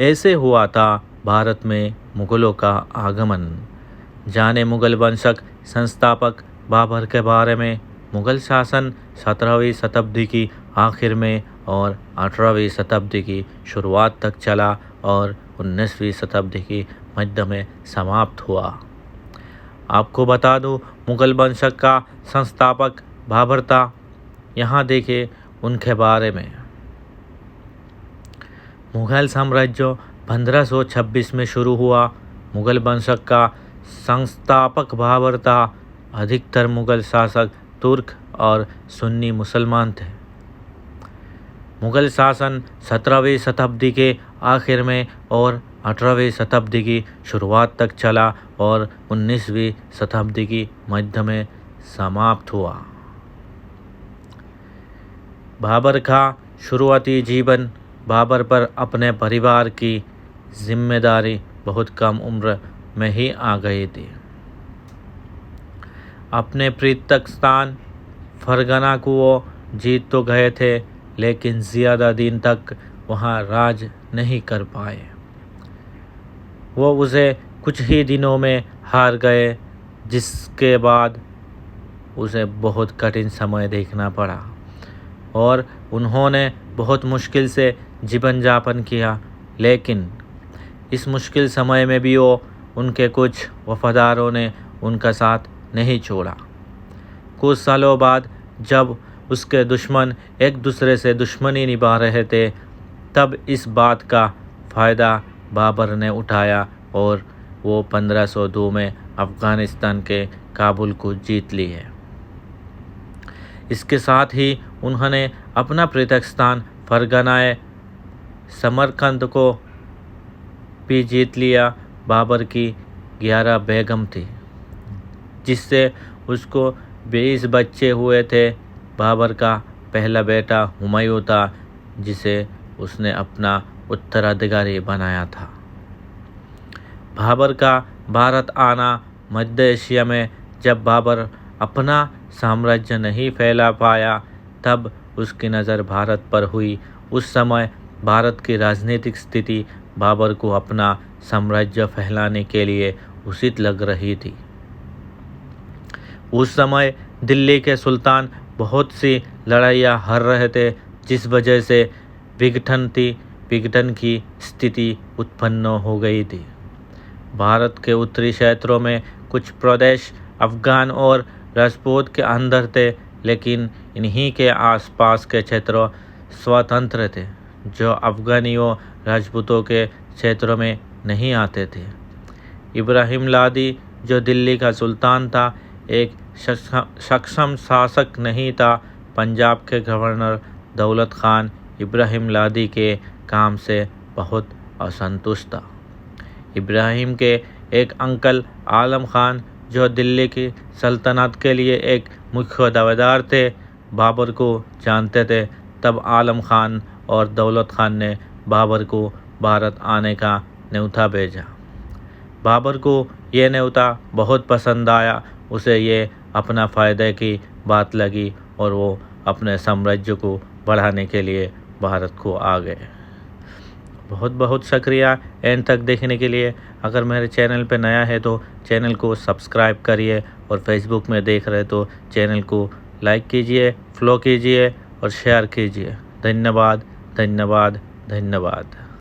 ऐसे हुआ था भारत में मुग़लों का आगमन। जाने मुग़ल वंशक संस्थापक बाबर के बारे में। मुग़ल शासन 17वीं शताब्दी की आखिर में और 18वीं शताब्दी की शुरुआत तक चला और 19वीं शताब्दी की मध्य में समाप्त हुआ। आपको बता दूं, मुग़ल वंशक का संस्थापक बाबर था। यहाँ देखें उनके बारे में। मुग़ल साम्राज्य 1526 में शुरू हुआ। मुग़ल वंशक का संस्थापक बाबर था। अधिकतर मुग़ल शासक तुर्क और सुन्नी मुसलमान थे। मुग़ल शासन 17वीं शताब्दी के आखिर में और 18वीं शताब्दी की शुरुआत तक चला और 19वीं शताब्दी की मध्य में समाप्त हुआ। बाबर का शुरुआती जीवन। बाबर पर अपने परिवार की जिम्मेदारी बहुत कम उम्र में ही आ गई थी। अपने प्रीतक स्थान फरगना को वो जीत तो गए थे, लेकिन ज़्यादा दिन तक वहाँ राज नहीं कर पाए। वो उसे कुछ ही दिनों में हार गए, जिसके बाद उसे बहुत कठिन समय देखना पड़ा और उन्होंने बहुत मुश्किल से जीवन यापन किया। लेकिन इस मुश्किल समय में भी उनके कुछ वफादारों ने उनका साथ नहीं छोड़ा। कुछ सालों बाद जब उसके दुश्मन एक दूसरे से दुश्मनी निभा रहे थे, तब इस बात का फ़ायदा बाबर ने उठाया और वो 1502 में अफ़गानिस्तान के काबुल को जीत ली है। इसके साथ ही उन्होंने अपना पृथक स्थान फरगनाए समरकंद को भी जीत लिया। बाबर की 11 बेगम थी, जिससे उसको 20 बच्चे हुए थे। बाबर का पहला बेटा हुमायूं था, जिसे उसने अपना उत्तराधिकारी बनाया था। बाबर का भारत आना। मध्य एशिया में जब बाबर अपना साम्राज्य नहीं फैला पाया, तब उसकी नज़र भारत पर हुई। उस समय भारत की राजनीतिक स्थिति बाबर को अपना साम्राज्य फैलाने के लिए उचित लग रही थी। उस समय दिल्ली के सुल्तान बहुत सी लड़ाइयाँ हार रहे थे, जिस वजह से विघटन की स्थिति उत्पन्न हो गई थी। भारत के उत्तरी क्षेत्रों में कुछ प्रदेश अफ़गान और राजपूत के अंदर थे, लेकिन इन्हीं के आसपास के क्षेत्र स्वतंत्र थे, जो अफ़गानियों राजपूतों के क्षेत्रों में नहीं आते थे। इब्राहिम लोदी, जो दिल्ली का सुल्तान था, एक सक्षम शासक नहीं था। पंजाब के गवर्नर दौलत खान इब्राहिम लोदी के काम से बहुत असंतुष्ट था। इब्राहिम के एक अंकल आलम खान, जो दिल्ली की सल्तनत के लिए एक मुख्य दावेदार थे, बाबर को जानते थे। तब आलम खान और दौलत खान ने बाबर को भारत आने का न्योता भेजा। बाबर को ये न्योता बहुत पसंद आया। उसे ये अपना फ़ायदे की बात लगी और वो अपने साम्राज्य को बढ़ाने के लिए भारत को आ गए। बहुत बहुत शुक्रिया एंड तक देखने के लिए। अगर मेरे चैनल पे नया है तो चैनल को सब्सक्राइब करिए और फेसबुक में देख रहे तो चैनल को लाइक कीजिए, फॉलो कीजिए और शेयर कीजिए। धन्यवाद, धन्यवाद, धन्यवाद।